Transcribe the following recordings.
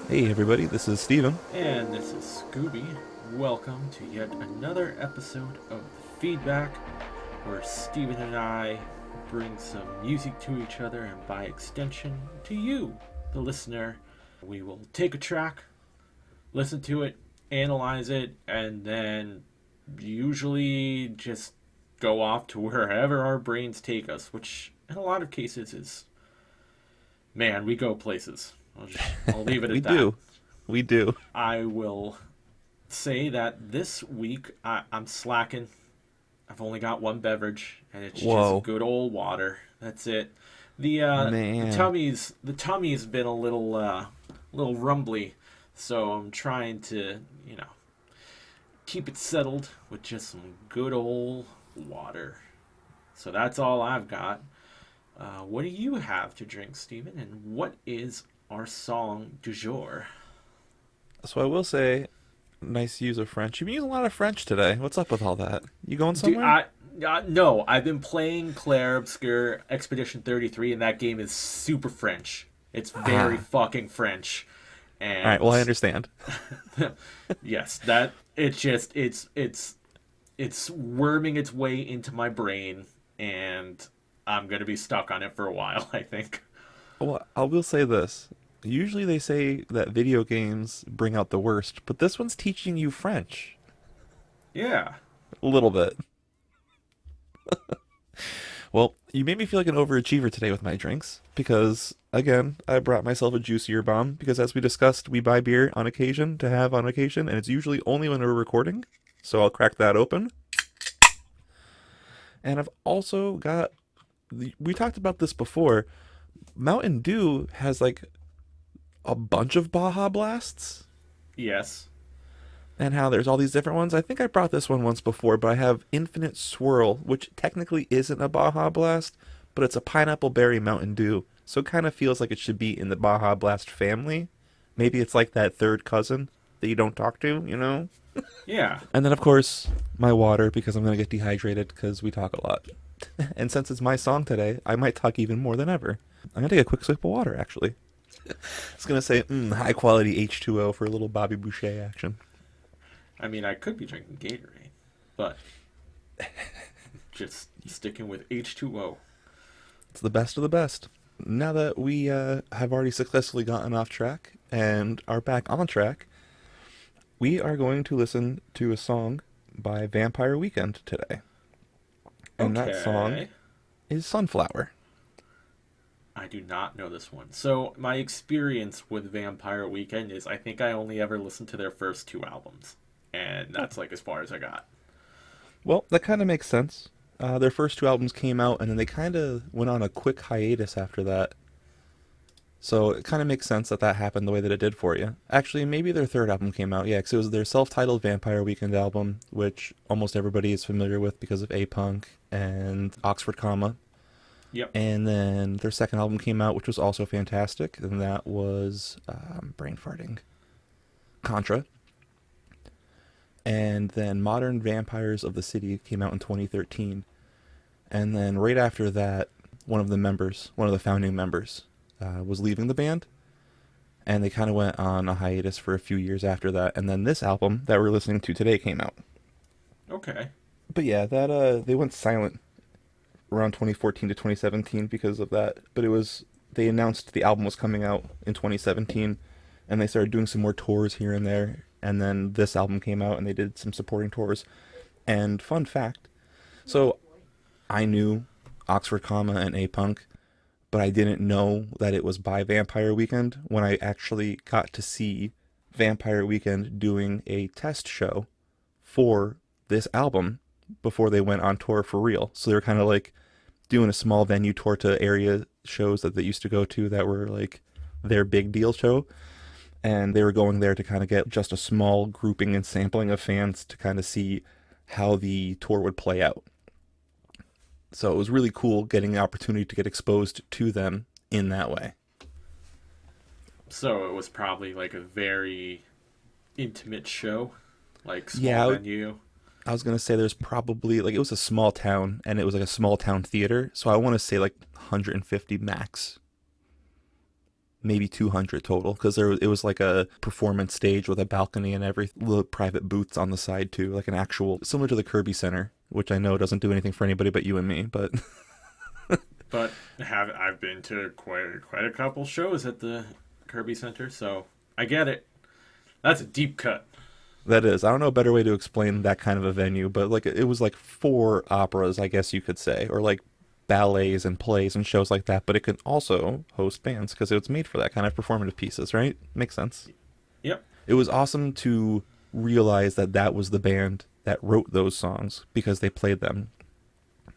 Hey everybody, this is Steven. And this is Scooby. Welcome to yet another episode of Feedback, where Steven and I bring some music to each other and by extension to you, the listener. We will take a track, listen to it, analyze it, and then usually just go off to wherever our brains take us, which in a lot of cases is, man, we go places. I'll leave it We at that. do. We do. I will say that this week I'm slacking. I've only got one beverage, and it's just Whoa. good old water. That's it. The Man. tummy's been a little rumbly, so I'm trying to keep it settled with just some good old water. So that's all I've got. What do you have to drink, Stephen? And what is our song du jour? So I will say, nice use of French. You've been using a lot of French today. What's up with all that? You going Dude, somewhere? no, I've been playing Claire Obscure Expedition 33, and that game is super French. It's very Ah. fucking French, Alright, and well I understand. yes, that it's worming its way into my brain, and I'm gonna be stuck on it for a while. I think. Well, I will say this. Usually they say that video games bring out the worst, but this one's teaching you French. Yeah. A little bit. Well, you made me feel like an overachiever today with my drinks because, again, I brought myself a juicier bomb because, as we discussed, we buy beer on occasion to have on occasion, and it's usually only when we're recording. So I'll crack that open. And I've also got, we talked about this before. Mountain Dew has like a bunch of Baja Blasts Yes. and how there's all these different ones. I think I brought this one once before, but I have Infinite Swirl, which technically isn't a Baja Blast, but it's a pineapple berry Mountain Dew. So it kind of feels like it should be in the Baja Blast family. Maybe it's like that third cousin that you don't talk to, you know? Yeah. And then, of course, my water because I'm going to get dehydrated because we talk a lot. And since it's my song today, I might talk even more than ever. I'm going to take a quick sip of water, actually. I was going to say, high quality H2O for a little Bobby Boucher action. I mean, I could be drinking Gatorade, but just sticking with H2O. It's the best of the best. Now that we have already successfully gotten off track and are back on track, we are going to listen to a song by Vampire Weekend today. And that song Okay. is Sunflower. I do not know this one. So my experience with Vampire Weekend is I think I only ever listened to their first two albums, and that's like as far as I got. Well, that kind of makes sense. Their first two albums came out, and then they kind of went on a quick hiatus after that. So it kind of makes sense that that happened the way that it did for you. Actually, maybe their third album came out. Yeah, because it was their self-titled Vampire Weekend album, which almost everybody is familiar with because of A-Punk and Oxford Comma. Yep. And then their second album came out, which was also fantastic, and that was brain farting Contra. And then Modern Vampires of the City came out in 2013. And then right after that, one of the founding members, was leaving the band, and they kind of went on a hiatus for a few years after that. And then this album that we're listening to today came out. Okay. But yeah, that they went silent around 2014 to 2017 because of that. But it was they announced the album was coming out in 2017, and they started doing some more tours here and there. And then this album came out, and they did some supporting tours. And fun fact, so I knew Oxford Comma and A Punk, but I didn't know that it was by Vampire Weekend when I actually got to see Vampire Weekend doing a test show for this album before they went on tour for real. So they were kind of like doing a small venue tour to area shows that they used to go to that were like their big deal show. And they were going there to kind of get just a small grouping and sampling of fans to kind of see how the tour would play out. So it was really cool getting the opportunity to get exposed to them in that way. So it was probably like a very intimate show, like small Yeah, venue. I was gonna say there's probably like it was a small town and it was like a small town theater, so I want to say like 150 max, maybe 200 total, because it was like a performance stage with a balcony and every little private booths on the side too, like an actual similar to the Kirby Center, which I know doesn't do anything for anybody but you and me, but But have I've been to quite a couple shows at the Kirby Center, so I get it. That's a deep cut. that is, I don't know a better way to explain that kind of a venue, but like it was like four operas, I guess you could say, or like ballets and plays and shows like that, but it could also host bands because it was made for that kind of performative pieces, right? Makes sense. Yep. It was awesome to realize that that was the band that wrote those songs because they played them,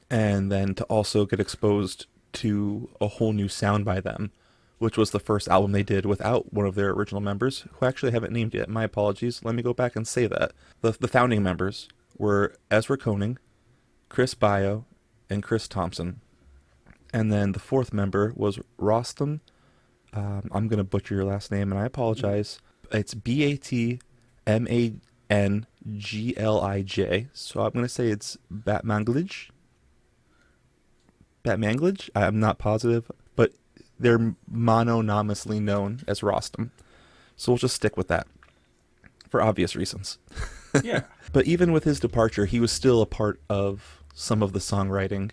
and then to also get exposed to a whole new sound by them, which was the first album they did without one of their original members, who I actually haven't named yet. My apologies. Let me go back and say that. The founding members were Ezra Koenig, Chris Bio, and Chris Thompson. And then the fourth member was Rostam. I'm going to butcher your last name, and I apologize. It's Batmanglij. So I'm going to say it's Batmanglij. Batmanglij? I'm not positive, but they're mononymously known as Rostam. So we'll just stick with that for obvious reasons. Yeah. But even with his departure, he was still a part of some of the songwriting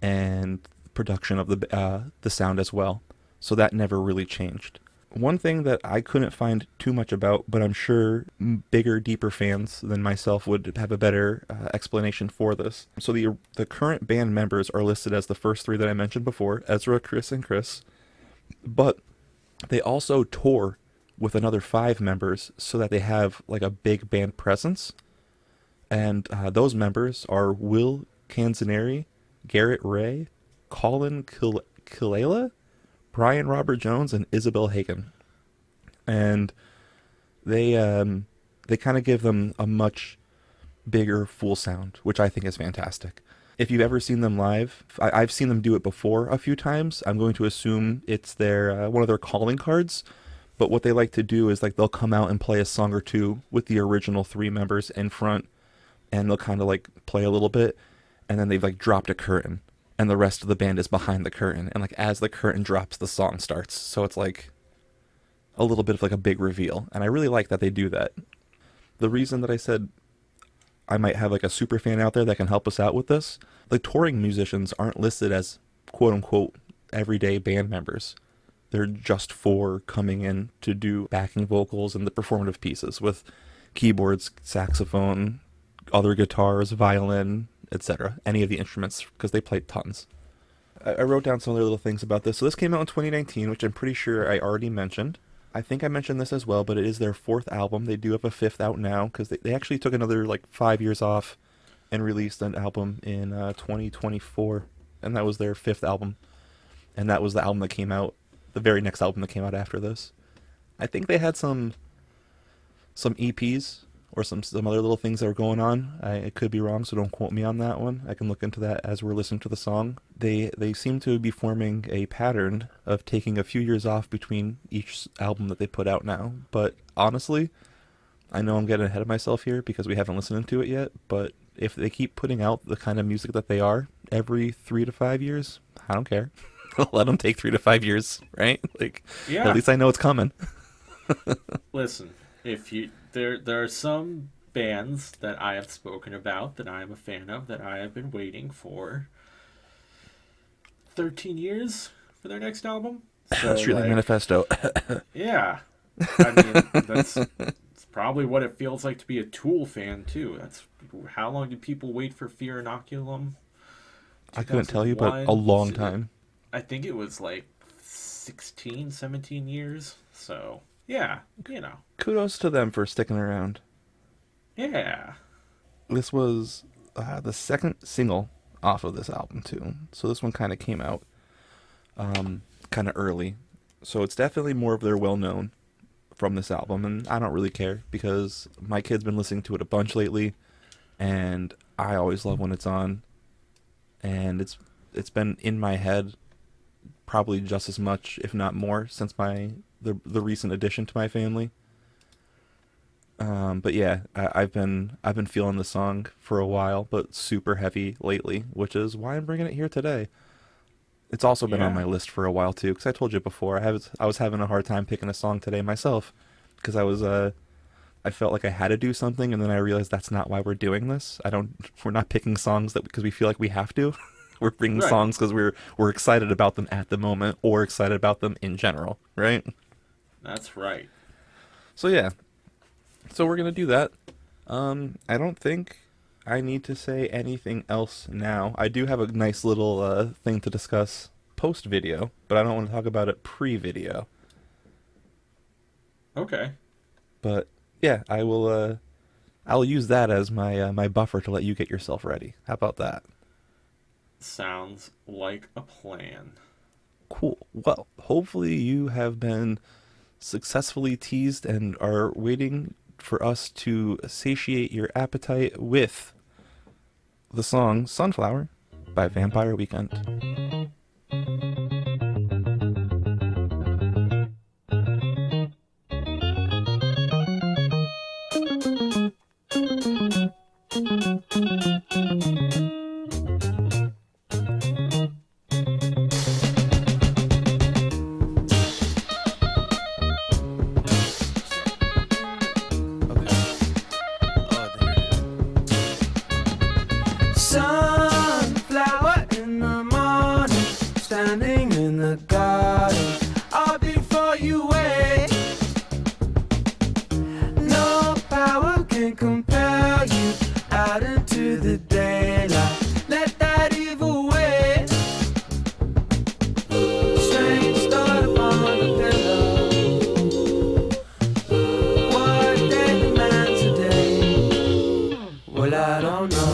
and production of the sound as well. So that never really changed. One thing that I couldn't find too much about, but I'm sure bigger, deeper fans than myself would have a better explanation for this. So the current band members are listed as the first three that I mentioned before, Ezra, Chris, and Chris. But they also tour with another five members so that they have like a big band presence. And those members are Will Canzaneri, Garrett Ray, Colin Kilala, Brian Robert Jones, and Isabel Hagen. And they kind of give them a much bigger full sound, which I think is fantastic. If you've ever seen them live, I've seen them do it before a few times. I'm going to assume it's their one of their calling cards. But what they like to do is like they'll come out and play a song or two with the original three members in front, and they'll kind of like play a little bit, and then they've like dropped a curtain, and the rest of the band is behind the curtain, and like as the curtain drops, the song starts. So it's like a little bit of like a big reveal, and I really like that they do that. The reason that I said I might have like a super fan out there that can help us out with this, like touring musicians aren't listed as quote unquote everyday band members. They're just for coming in to do backing vocals and the performative pieces with keyboards, saxophone, other guitars, violin, etc. Any of the instruments, because they play tons. I wrote down some other little things about this. So this came out in 2019, which I'm pretty sure I already mentioned. I think I mentioned this as well, but it is their fourth album. They do have a fifth out now, because they actually took another like 5 years off and released an album in 2024, and that was their fifth album. And that was the album that came out, the very next album that came out after this. I think they had some EPs or some other little things that were going on. I could be wrong, so don't quote me on that one. I can look into that as we're listening to the song. They seem to be forming a pattern of taking a few years off between each album that they put out now. But honestly, I know I'm getting ahead of myself here because we haven't listened to it yet, but if they keep putting out the kind of music that they are every 3 to 5 years, I don't care. Let them take 3 to 5 years, right? Like, Yeah. at least I know it's coming. Listen, if you there are some bands that I have spoken about that I am a fan of that I have been waiting for 13 years for their next album. So Streetlight like, Manifesto. yeah. I mean, it's probably what it feels like to be a Tool fan too. That's how long did people wait for Fear Inoculum? I couldn't tell you, but a long 2001? time. I think it was like 16, 17 years. So, yeah, you know. Kudos to them for sticking around. Yeah. This was the second single off of this album, too. So this one kind of came out kind of early. So it's definitely more of their well-known from this album. And I don't really care because my kid's been listening to it a bunch lately. And I always love when it's on. And it's been in my head probably just as much, if not more, since the recent addition to my family. But yeah, I've been feeling the song for a while, but super heavy lately, which is why I'm bringing it here today. It's also been on my Yeah, list for a while too, because I told you before I was having a hard time picking a song today myself, because I felt like I had to do something, and then I realized that's not why we're doing this. I don't We're not picking songs that because we feel like we have to. We're bringing right. songs because we're excited about them at the moment, or excited about them in general, right? That's right. So yeah, so we're gonna do that. I don't think I need to say anything else now. I do have a nice little thing to discuss post video, but I don't want to talk about it pre video. Okay. But yeah, I will. I'll use that as my buffer to let you get yourself ready. How about that? Sounds like a plan. Cool. Well, hopefully you have been successfully teased and are waiting for us to satiate your appetite with the song Sunflower by Vampire Weekend. Okay. Oh, there it is. Sunflower in the morning, standing in the garden, all before you wake. No power can compel you out into the daylight. Let that evil wait. Strange thought upon the pillow. What day demands a day? Well, I don't know.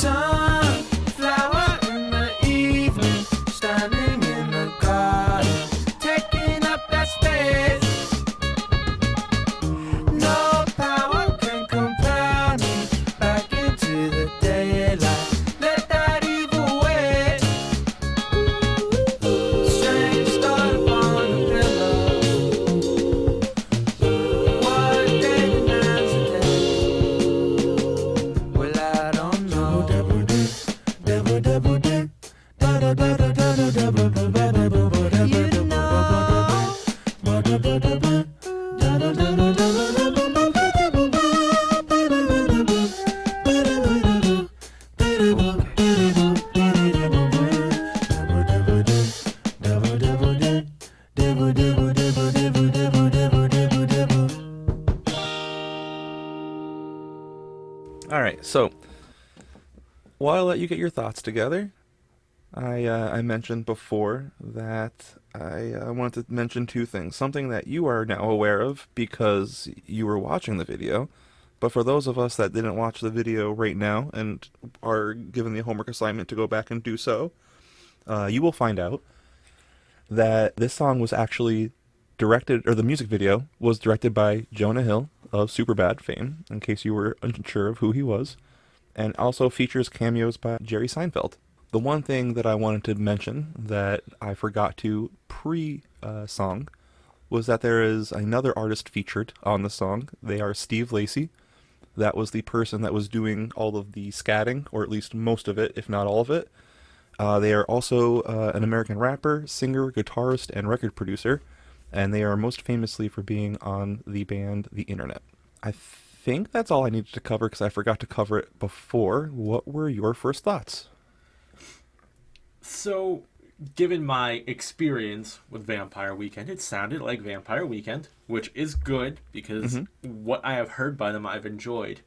Sunflower in the evening, standing in the garden, taking up that space. No power can compel me back into the daylight. Let that evil wait. Strange thought upon the pillow. What day demands a day? Well, I don't know. You All right. So while I let you get your thoughts together, I mentioned before that I wanted to mention two things. Something that you are now aware of because you were watching the video, but for those of us that didn't watch the video right now and are given the homework assignment to go back and do so, you will find out that this song was actually directed, or the music video was directed by Jonah Hill of Superbad fame, in case you were unsure of who he was, and also features cameos by Jerry Seinfeld. The one thing that I wanted to mention that I forgot to pre-song was that there is another artist featured on the song. They are Steve Lacy. That was the person that was doing all of the scatting, or at least most of it, if not all of it. They are also an American rapper, singer, guitarist, and record producer, and they are most famously for being on the band The Internet. I think that's all I needed to cover because I forgot to cover it before. What were your first thoughts? So, given my experience with Vampire Weekend, it sounded like Vampire Weekend, which is good because Mm-hmm. what I have heard by them I've enjoyed.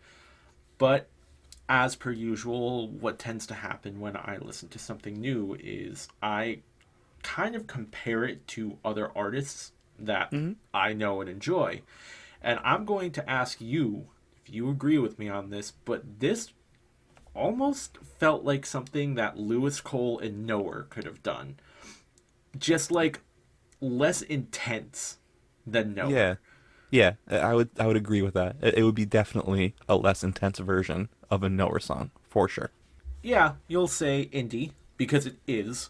But as per usual, what tends to happen when I listen to something new is I kind of compare it to other artists that Mm-hmm. I know and enjoy. And I'm going to ask you if you agree with me on this, but this almost felt like something that Lewis Cole and Nowhere could have done. Just like less intense. than Nowhere. Yeah. Yeah, I would agree with that. It would be definitely a less intense version of a Nowhere song, for sure. Yeah, you'll say indie because it is,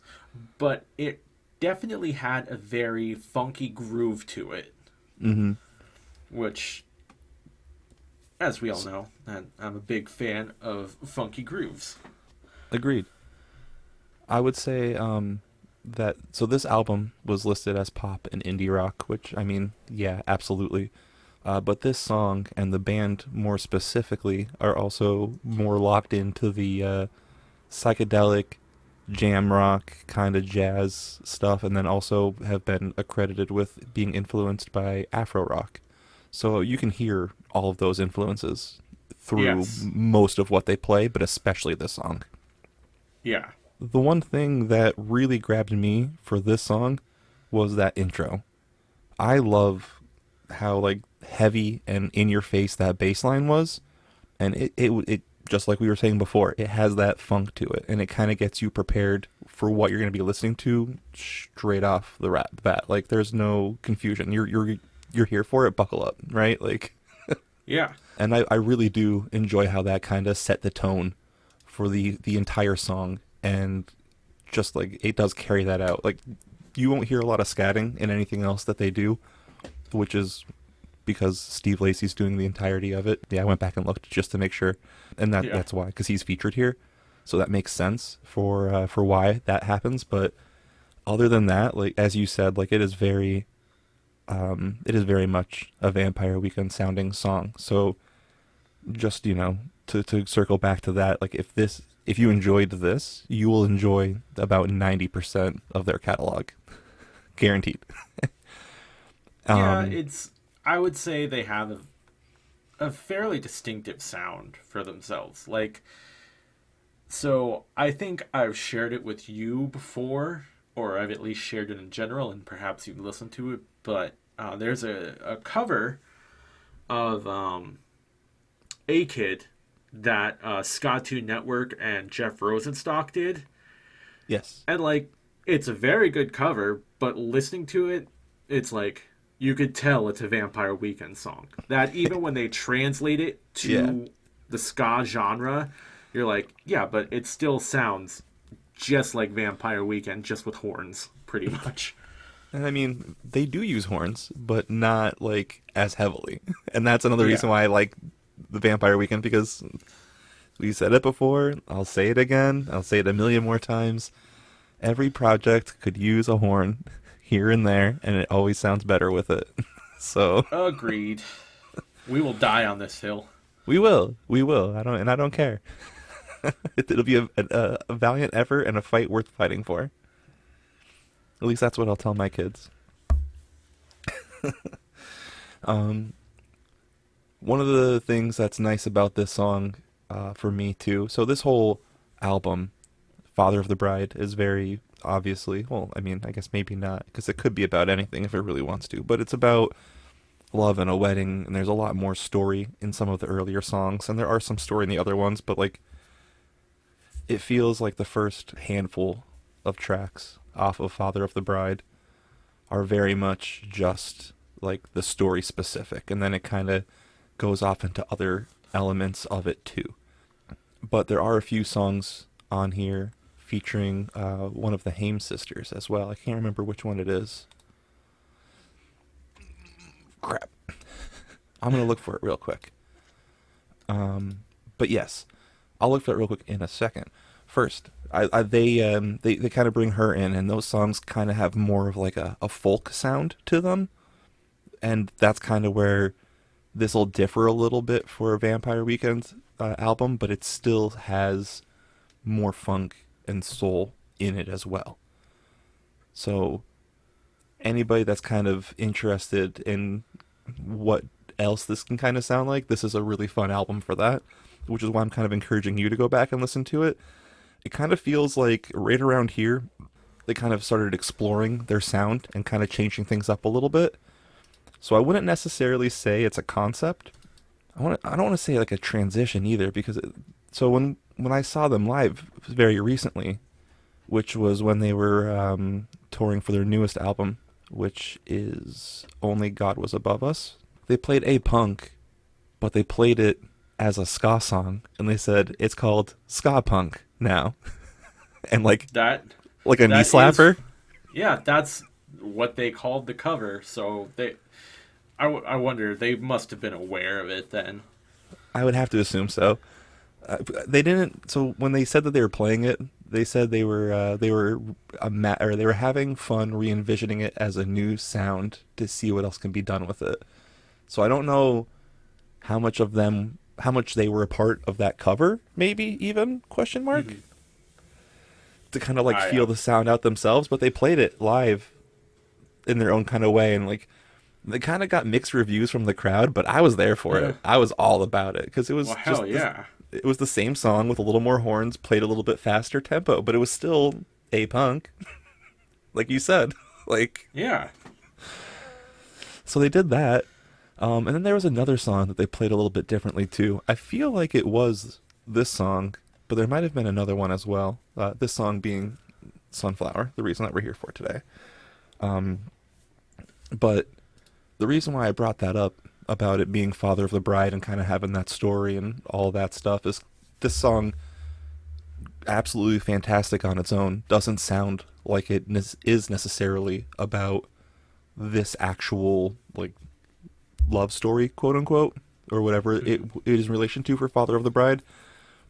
but it definitely had a very funky groove to it, Mm-hmm. which, as we all know, and I'm a big fan of funky grooves. Agreed. I would say that so this album was listed as pop and indie rock, which I mean, yeah, absolutely. But this song and the band more specifically are also more locked into the psychedelic jam rock kind of jazz stuff, and then also have been accredited with being influenced by Afro rock. So you can hear all of those influences through Yes. most of what they play, but especially this song. Yeah. The one thing that really grabbed me for this song was that intro. I love how like heavy and in your face that bass line was, and it just like we were saying before, it has that funk to it, and it kind of gets you prepared for what you're going to be listening to straight off the bat. Like there's no confusion. You're here for it. Buckle up, right? Like, Yeah. and I really do enjoy how that kind of set the tone for the entire song, and just like it does carry that out. Like you won't hear a lot of scatting in anything else that they do, which is because Steve Lacy's doing the entirety of it. Yeah, I went back and looked just to make sure, and Yeah. that's why, because he's featured here, so that makes sense for why that happens. But other than that, like as you said, like it is very much a Vampire Weekend sounding song. So just to circle back to that, like if you enjoyed this, you will enjoy about 90% of their catalog, guaranteed. Yeah, Um, it's. I would say they have a fairly distinctive sound for themselves. Like, so I think I've shared it with you before, or I've at least shared it in general, and perhaps you've listened to it. But there's a cover of A Kid that Scott Two Network and Jeff Rosenstock did, yes. and like it's a very good cover. But listening to it, it's like you could tell it's a Vampire Weekend song. That even when they translate it Yeah. to the ska genre, you're like, yeah, but it still sounds just like Vampire Weekend, just with horns, pretty much. And I mean, they do use horns, but not like as heavily. And that's another Yeah. reason why I like the Vampire Weekend, because we said it before, I'll say it again, I'll say it a million more times. Every project could use a horn here and there, and it always sounds better with it. So Agreed. We will die on this hill. we will. I don't care. It'll be a valiant effort and a fight worth fighting for. At least that's what I'll tell my kids. Um, One of the things that's nice about this song, for me too. So this whole album, Father of the Bride, is very obviously, well, I mean, I guess maybe not, because it could be about anything if it really wants to, but it's about love and a wedding, and there's a lot more story in some of the earlier songs, and there are some story in the other ones, but like it feels like the first handful of tracks off of Father of the Bride are very much just like the story specific, and then it kind of goes off into other elements of it too. But there are a few songs on here featuring one of the Haim sisters as well. I can't remember which one it is. Crap. I'm gonna look for it real quick. But yes, I'll look for it real quick in a second. First, they kind of bring her in, and those songs kind of have more of like a folk sound to them, and that's kind of where this will differ a little bit for a Vampire Weekend album, but it still has more funk and soul in it as well. So anybody that's kind of interested in what else this can kind of sound like, this is a really fun album for that, which is why I'm kind of encouraging you to go back and listen to it. It kind of feels like right around here, they kind of started exploring their sound and kind of changing things up a little bit. So I wouldn't necessarily say it's a concept. I don't want to say like a transition either, because so when I saw them live very recently, which was when they were touring for their newest album, which is Only God Was Above Us. They played a punk, but they played it as a ska song, and they said it's called ska punk now, and That like a knee that is, slapper. yeah, that's what they called the cover. So I wonder, they must have been aware of it then. I would have to assume so. They didn't. So when they said that they were playing it, they said they were having fun re-envisioning it as a new sound to see what else can be done with it. So I don't know how much they were a part of that cover, maybe even question mark, Hmm. to kind of like I feel the sound out themselves. But they played it live in their own kind of way, and like they kind of got mixed reviews from the crowd. But I was there for it. I was all about it because it Well, was hell just this, yeah. it was the same song with a little more horns, played a little bit faster tempo, but it was still a punk, like you said. Like, Yeah. so they did that. And then there was another song that they played a little bit differently too. I feel like it was this song, but there might have been another one as well. This song being Sunflower, the reason that we're here for today. But the reason why I brought that up about it being Father of the Bride and kind of having that story and all that stuff is this song, absolutely fantastic on its own, doesn't sound like it is necessarily about this actual like love story, quote unquote, or whatever it is in relation to for Father of the Bride.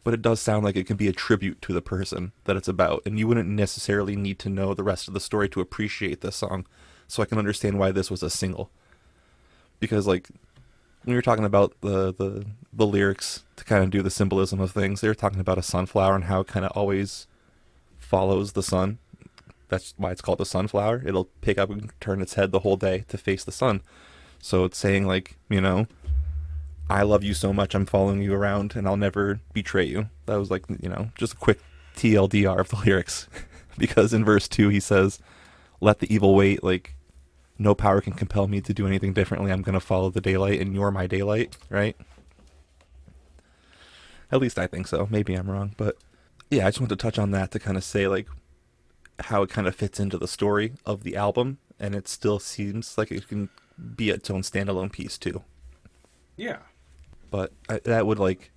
But it does sound like it can be a tribute to the person that it's about, and you wouldn't necessarily need to know the rest of the story to appreciate this song. So I can understand why this was a single, because like when you're talking about the lyrics to kind of do the symbolism of things, they're talking about a sunflower and how it kind of always follows the sun. That's why it's called the sunflower. It'll pick up and turn its head the whole day to face the sun. So it's saying like, I love you so much, I'm following you around and I'll never betray you. That was like, just a quick TLDR of the lyrics. Because in verse 2 he says, let the evil wait, like, no power can compel me to do anything differently. I'm going to follow the daylight and you're my daylight, right? At least I think so. Maybe I'm wrong. But yeah, I just want to touch on that to kind of say, like, how it kind of fits into the story of the album. And it still seems like it can be its own standalone piece, too. Yeah. But that would, like,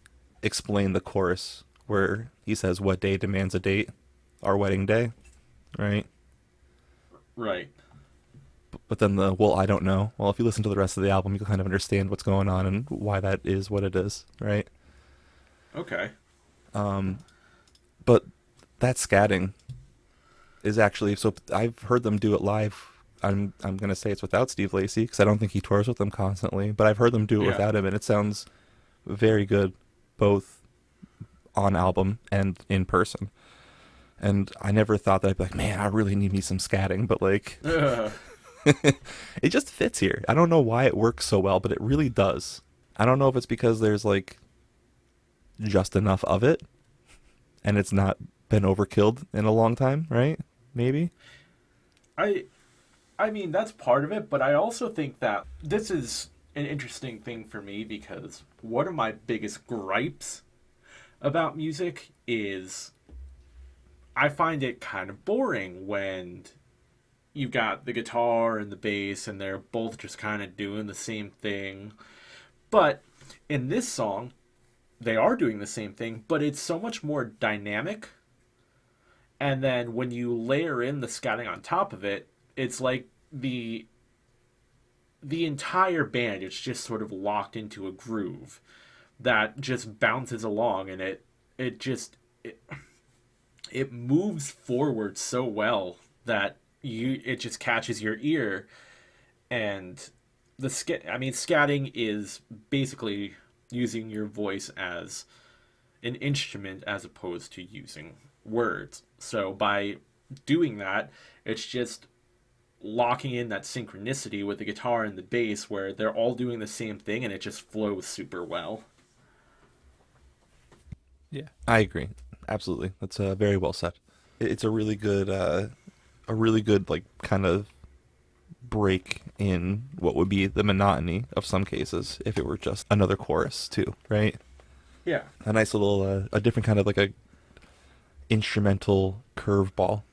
explain the chorus where he says, what day demands a date? Our wedding day, right? Right. But then well, I don't know. Well, if you listen to the rest of the album, you'll kind of understand what's going on and why that is what it is, right? Okay. But that scatting is actually, so I've heard them do it live. I'm gonna say it's without Steve Lacy because I don't think he tours with them constantly. But I've heard them do it Yeah. without him, and it sounds very good, both on album and in person. And I never thought that I'd be like, man, I really need me some scatting, but like, Ugh. it just fits here. I don't know why it works so well, but it really does. I don't know if it's because there's like just enough of it and it's not been overkilled in a long time, right? Maybe. I I mean, that's part of it, but I also think that this is an interesting thing for me because one of my biggest gripes about music is I find it kind of boring when you've got the guitar and the bass and they're both just kind of doing the same thing. But in this song, they are doing the same thing, but it's so much more dynamic. And then when you layer in the scatting on top of it, it's like the entire band is just sort of locked into a groove that just bounces along, and it it moves forward so well that it just catches your ear. And scatting is basically using your voice as an instrument as opposed to using words. So by doing that, it's just locking in that synchronicity with the guitar and the bass where they're all doing the same thing and it just flows super well. Yeah, I agree. Absolutely. That's very well said. It's a really good like kind of break in what would be the monotony of some cases if it were just another chorus too, right? Yeah. A nice little a different kind of like a instrumental curveball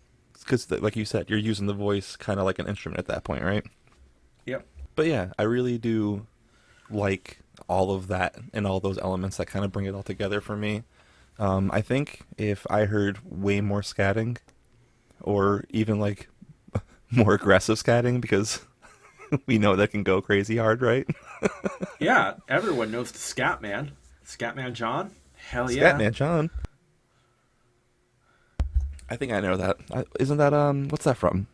because like you said, you're using the voice kind of like an instrument at that point, right? Yep. But yeah, I really do like all of that and all those elements that kind of bring it all together for me. I think if I heard way more scatting, or even like more aggressive scatting, because we know that can go crazy hard, right? Yeah, everyone knows the Scatman. Scatman John? Hell yeah. Scatman John. I think I know that. Isn't that what's that from?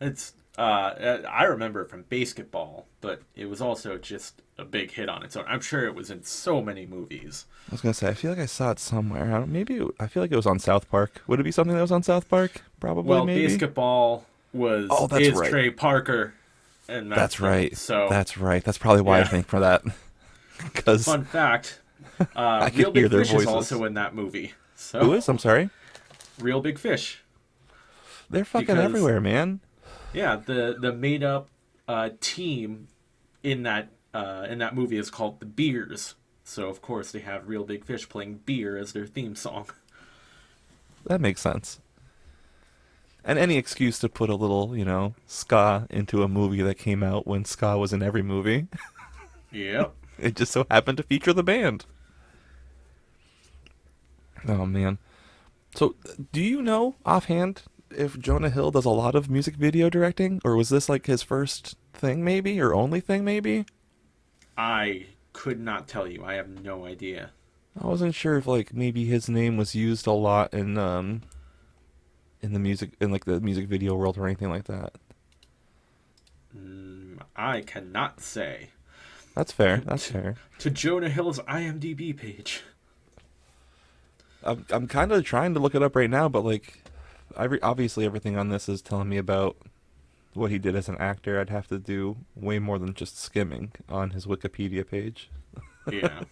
It's I remember it from Basketball, but it was also just a big hit on its own. I'm sure it was in so many movies. I was gonna say I feel like I saw it somewhere. I feel like it was on South Park. Would it be something that was on South Park? Probably. Well, maybe. Basketball is right. Trey Parker, and That's right. So that's right. That's probably why I think for that. Because fun fact, I Real could hear Big their Fish voices. is also in that movie. So who is? I'm sorry. Real Big Fish. They're fucking Because- everywhere, man. Yeah, the made up team in that movie is called the Beers. So of course they have Real Big Fish playing Beer as their theme song. That makes sense. And any excuse to put a little, ska into a movie that came out when ska was in every movie. Yep. It just so happened to feature the band. Oh, man. So, do you know offhand if Jonah Hill does a lot of music video directing? Or was this like his first thing, maybe? Or only thing, maybe? I could not tell you. I have no idea. I wasn't sure if like maybe his name was used a lot in the music video world or anything like that. I cannot say. That's fair. That's fair. To Jonah Hill's IMDb page. I'm kind of trying to look it up right now, but like, obviously everything on this is telling me about what he did as an actor. I'd have to do way more than just skimming on his Wikipedia page. Yeah.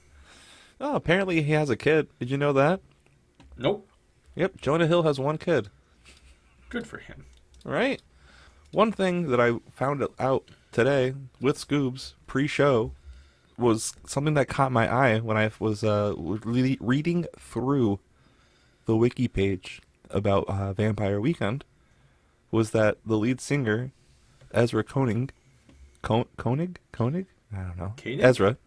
Oh, apparently he has a kid. Did you know that? Nope. Yep, Jonah Hill has one kid. Good for him. Right? One thing that I found out today with Scoobs pre-show was something that caught my eye when I was reading through the wiki page about Vampire Weekend, was that the lead singer, Ezra Koenig? Koenig? I don't know. Koenig? Ezra.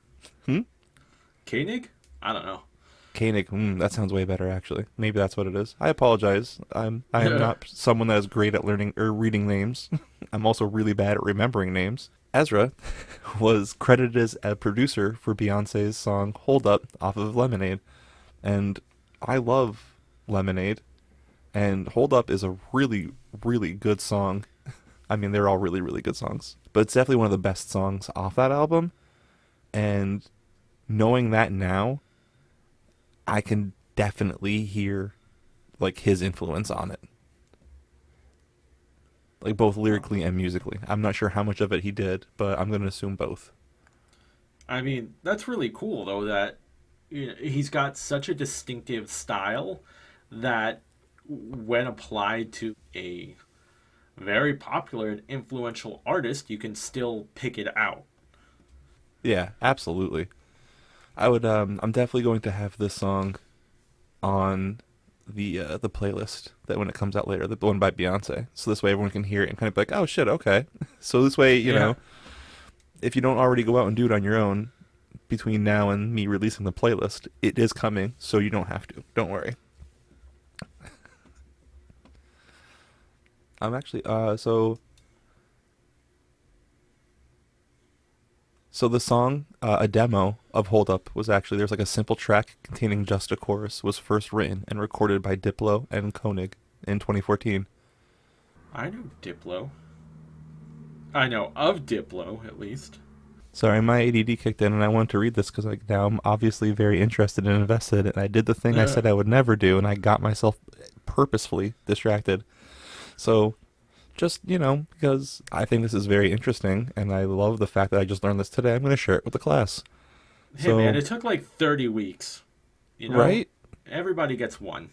Koenig? I don't know. Koenig. That sounds way better, actually. Maybe that's what it is. I apologize. I am not someone that is great at learning or reading names. I'm also really bad at remembering names. Ezra was credited as a producer for Beyonce's song Hold Up off of Lemonade. And I love Lemonade. And Hold Up is a really, really good song. I mean, they're all really, really good songs. But it's definitely one of the best songs off that album. And knowing that now, I can definitely hear like his influence on it. Like both lyrically and musically. I'm not sure how much of it he did, but I'm going to assume both. I mean, that's really cool, though, that he's got such a distinctive style that when applied to a very popular and influential artist, you can still pick it out. Yeah, absolutely. I'm definitely going to have this song on the playlist that when it comes out later, the one by Beyonce. So this way everyone can hear it and kind of be like, oh shit, okay. So this way, you know, if you don't already go out and do it on your own between now and me releasing the playlist, it is coming, so you don't have to. Don't worry. I'm actually So the song, a demo of Hold Up, was actually, there's like a simple track containing just a chorus, was first written and recorded by Diplo and Koenig in 2014. I know Diplo. I know of Diplo, at least. Sorry, my ADD kicked in and I wanted to read this because like, now I'm obviously very interested and invested, and I did the thing I said I would never do, and I got myself purposefully distracted. So, just, because I think this is very interesting, and I love the fact that I just learned this today, I'm going to share it with the class. Hey, man, it took like 30 weeks. Right? Everybody gets one.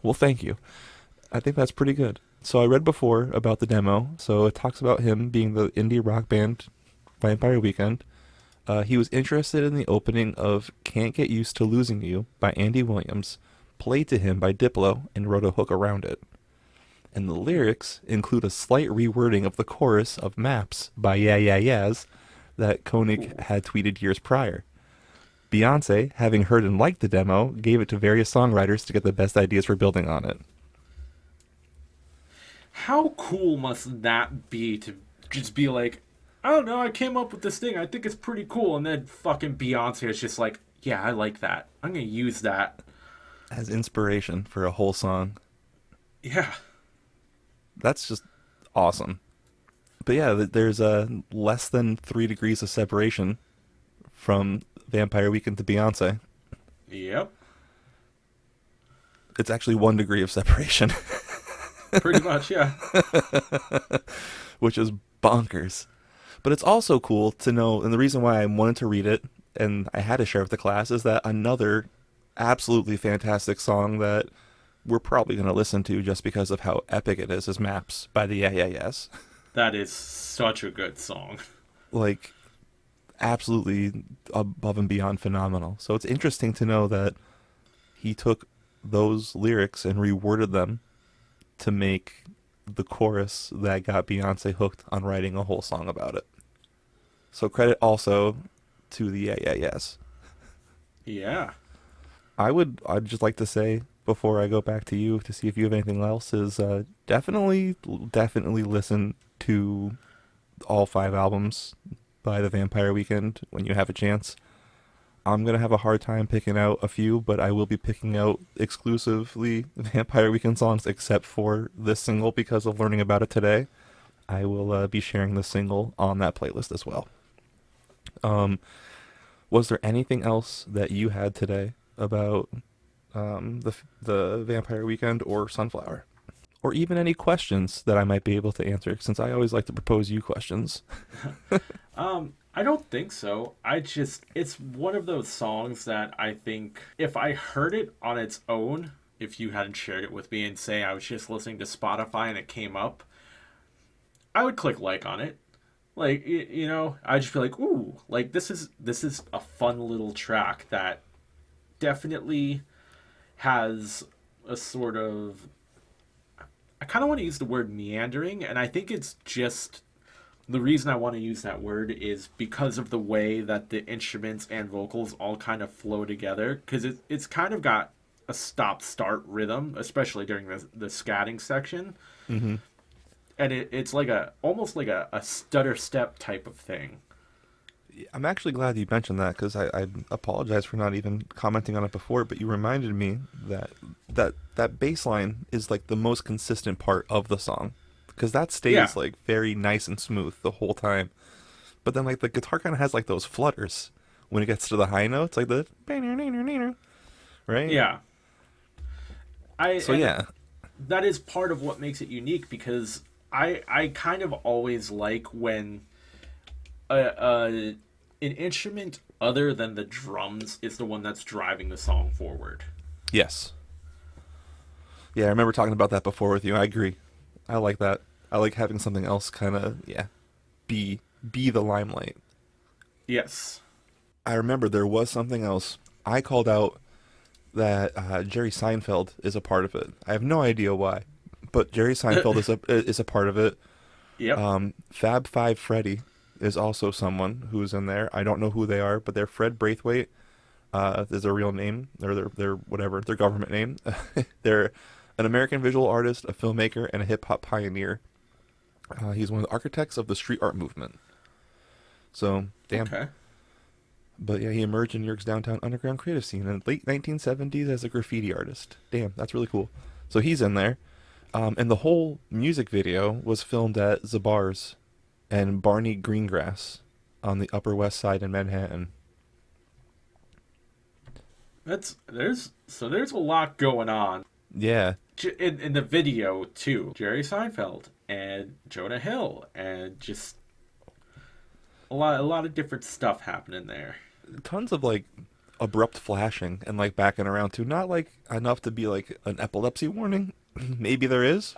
Well, thank you. I think that's pretty good. So I read before about the demo. So it talks about him being the indie rock band Vampire Weekend. He was interested in the opening of Can't Get Used to Losing You by Andy Williams, played to him by Diplo and wrote a hook around it. And the lyrics include a slight rewording of the chorus of Maps by Yeah Yeah Yeahs that Koenig had tweeted years prior. Beyonce, having heard and liked the demo, gave it to various songwriters to get the best ideas for building on it. How cool must that be to just be like, I don't know, I came up with this thing, I think it's pretty cool, and then fucking Beyonce is just like, yeah, I like that. I'm gonna use that. As inspiration for a whole song. Yeah. That's just awesome. But yeah, there's less than 3 degrees of separation from Vampire Weekend to Beyonce. Yep. It's actually 1 degree of separation. Pretty much, yeah. Which is bonkers. But it's also cool to know, and the reason why I wanted to read it and I had to share with the class is that another absolutely fantastic song that we're probably going to listen to just because of how epic it is Maps by the Yeah Yeah Yeahs. That is such a good song. Like, absolutely above and beyond phenomenal. So it's interesting to know that he took those lyrics and reworded them to make the chorus that got Beyonce hooked on writing a whole song about it. So credit also to the Yeah Yeah Yeahs. Yeah. I'd just like to say before I go back to you to see if you have anything else is definitely listen to all 5 albums by the Vampire Weekend when you have a chance. I'm going to have a hard time picking out a few, but I will be picking out exclusively Vampire Weekend songs except for this single because of learning about it today. I will be sharing the single on that playlist as well. Was there anything else that you had today about the Vampire Weekend or Sunflower? Or even any questions that I might be able to answer, since I always like to propose you questions. I don't think so. It's one of those songs that I think if I heard it on its own, if you hadn't shared it with me and say I was just listening to Spotify and it came up, I would click like on it. Like, I'd just be like, ooh, like this is a fun little track that definitely has a sort of, I kind of want to use the word meandering, and I think it's just, the reason I want to use that word is because of the way that the instruments and vocals all kind of flow together, because it's kind of got a stop-start rhythm, especially during the scatting section. Mm-hmm. And it's like almost like a stutter step type of thing. I'm actually glad you mentioned that because I apologize for not even commenting on it before, but you reminded me that bass line is like the most consistent part of the song because that stays like very nice and smooth the whole time. But then like the guitar kind of has like those flutters when it gets to the high notes, like the right? Yeah. Yeah. That is part of what makes it unique because I kind of always like when an instrument other than the drums is the one that's driving the song forward. Yes. Yeah, I remember talking about that before with you. I agree. I like that. I like having something else kind of, be the limelight. Yes. I remember there was something else. I called out that Jerry Seinfeld is a part of it. I have no idea why, but Jerry Seinfeld is a part of it. Yep. Fab Five Freddy is also someone who's in there. I don't know who they are, but they're Fred Braithwaite. Is their real name or their whatever their government name. They're an American visual artist, a filmmaker, and a hip hop pioneer. He's one of the architects of the street art movement. So damn. Okay. But yeah, he emerged in New York's downtown underground creative scene in the late 1970s as a graffiti artist. Damn, that's really cool. So he's in there. And the whole music video was filmed at Zabar's and Barney Greengrass on the Upper West Side in Manhattan. There's a lot going on. Yeah. In the video too. Jerry Seinfeld and Jonah Hill and just a lot of different stuff happening there. Tons of like abrupt flashing and like backing around too. Not like enough to be like an epilepsy warning. Maybe there is.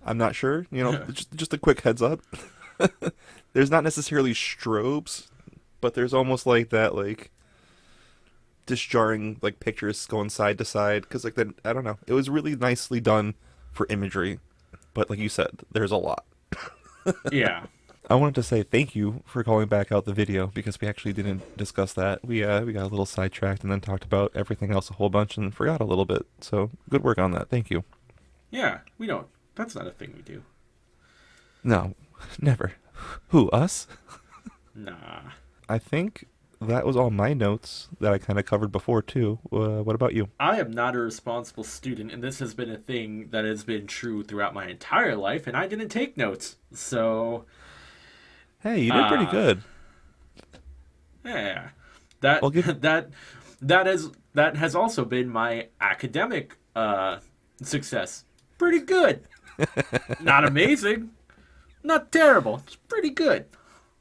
I'm not sure. Just a quick heads up. There's not necessarily strobes, but there's almost like that like disjarring like pictures going side to side because like then I don't know. It was really nicely done for imagery, but like you said, there's a lot. Yeah. I wanted to say thank you for calling back out the video because we actually didn't discuss that. We got a little sidetracked and then talked about everything else a whole bunch and forgot a little bit. So good work on that. Thank you. Yeah, we don't. That's not a thing we do. No, never. Who, us? Nah. I think that was all my notes that I kind of covered before too. What about you? I am not a responsible student, and this has been a thing that has been true throughout my entire life, and I didn't take notes. So, Hey, you did pretty good. yeah. That Well, give- that has also been my academic success. Pretty good. Not amazing. Not terrible. It's pretty good.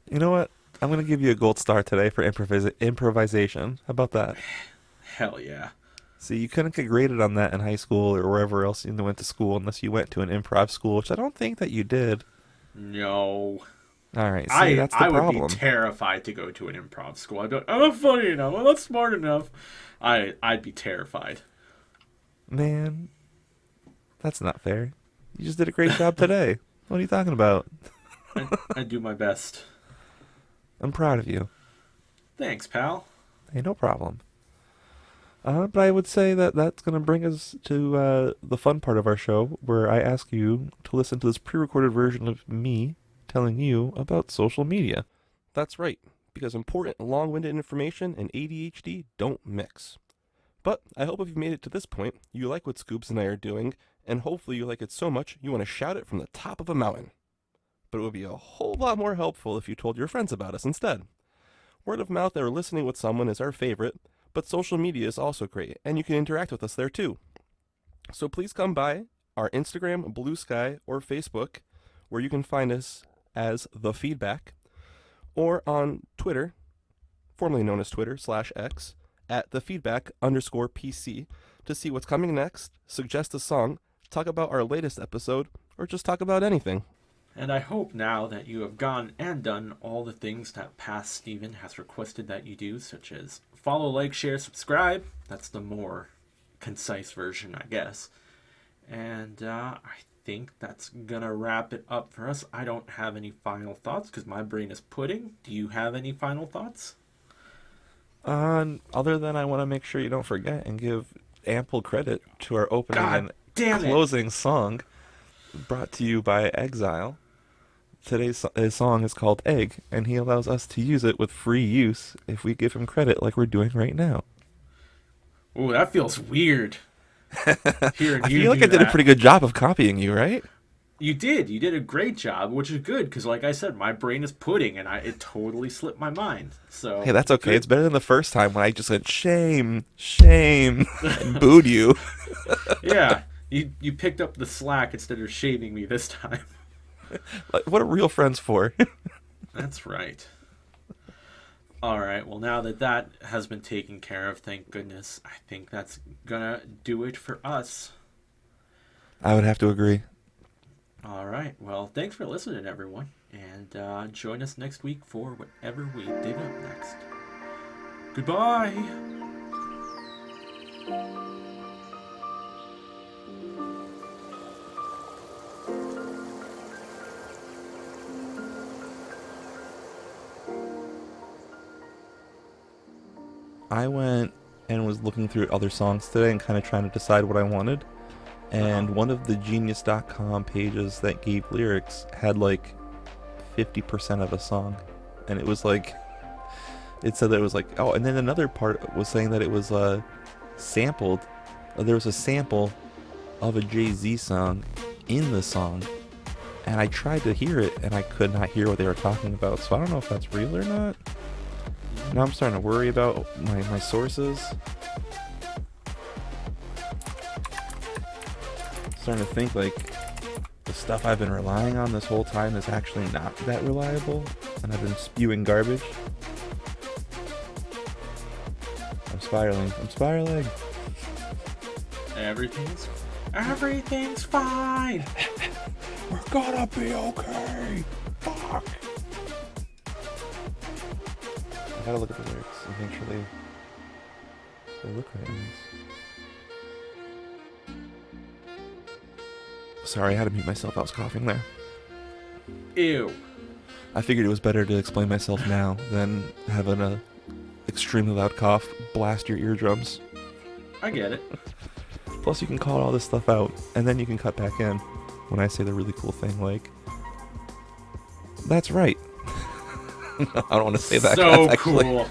You know what? I'm gonna give you a gold star today for improvisation. How about that? Hell yeah. See, you couldn't get graded on that in high school or wherever else you went to school unless you went to an improv school, which I don't think that you did. No. All right, see, that's the I problem. would be terrified to go to an improv school. I'm not funny enough. I'm not smart enough. I'd be terrified. Man, that's not fair. You just did a great job today. What are you talking about? I do my best. I'm proud of you. Thanks, pal. Hey, no problem. But I would say that that's going to bring us to the fun part of our show, where I ask you to listen to this pre-recorded version of me telling you about social media. That's right, because important long-winded information and ADHD don't mix. But I hope if you've made it to this point, you like what Scoops and I are doing, and hopefully you like it so much you want to shout it from the top of a mountain. But it would be a whole lot more helpful if you told your friends about us instead. Word of mouth or listening with someone is our favorite, but social media is also great, and you can interact with us there too. So please come by our Instagram, Blue Sky, or Facebook, where you can find us as The Feedback, or on Twitter, formerly known as Twitter /X, at @thefeedback_PC, to see what's coming next, suggest a song, talk about our latest episode, or just talk about anything. And I hope now that you have gone and done all the things that past Steven has requested that you do, such as follow, like, share, subscribe. That's the more concise version, I guess. And I think that's gonna wrap it up for us. I don't have any final thoughts because my brain is pudding. Do you have any final thoughts? Other than I want to make sure you don't forget and give ample credit to our opening God and damn it. closing song, brought to you by Exile. Today's song is called Egg, and he allows us to use it with free use if we give him credit like we're doing right now. Ooh, that feels weird. Hearing I you feel like do I did a that. pretty good job of copying you, right? You did. You did a great job, which is good because, like I said, my brain is pudding, and it totally slipped my mind. So Hey, that's okay. good. It's better than the first time when I just said shame, shame, and booed you. Yeah, you picked up the slack instead of shaving me this time. Like, what are real friends for? That's right. All right. Well, now that that has been taken care of, thank goodness, I think that's gonna do it for us. I would have to agree. All right. Well, thanks for listening, everyone, and join us next week for whatever we dig up next. Goodbye. I went and was looking through other songs today and kind of trying to decide what I wanted. And one of the Genius.com pages that gave lyrics had like 50% of a song. And it was like, it said that it was like, oh, and then another part was saying that it was sampled. There was a sample of a Jay-Z song in the song. And I tried to hear it and I could not hear what they were talking about. So I don't know if that's real or not. Now I'm starting to worry about my sources. Starting to think like the stuff I've been relying on this whole time is actually not that reliable, and I've been spewing garbage. I'm spiraling. Everything's fine. We're gonna be okay. Fuck. I gotta look at the lyrics and make sure they They look right nice. Sorry, I had to mute myself. I was coughing there. Ew. I figured it was better to explain myself now than having a extremely loud cough blast your eardrums. I get it. Plus, you can call all this stuff out, and then you can cut back in when I say the really cool thing like, "That's right." I don't want to say that. So That's actually... cool.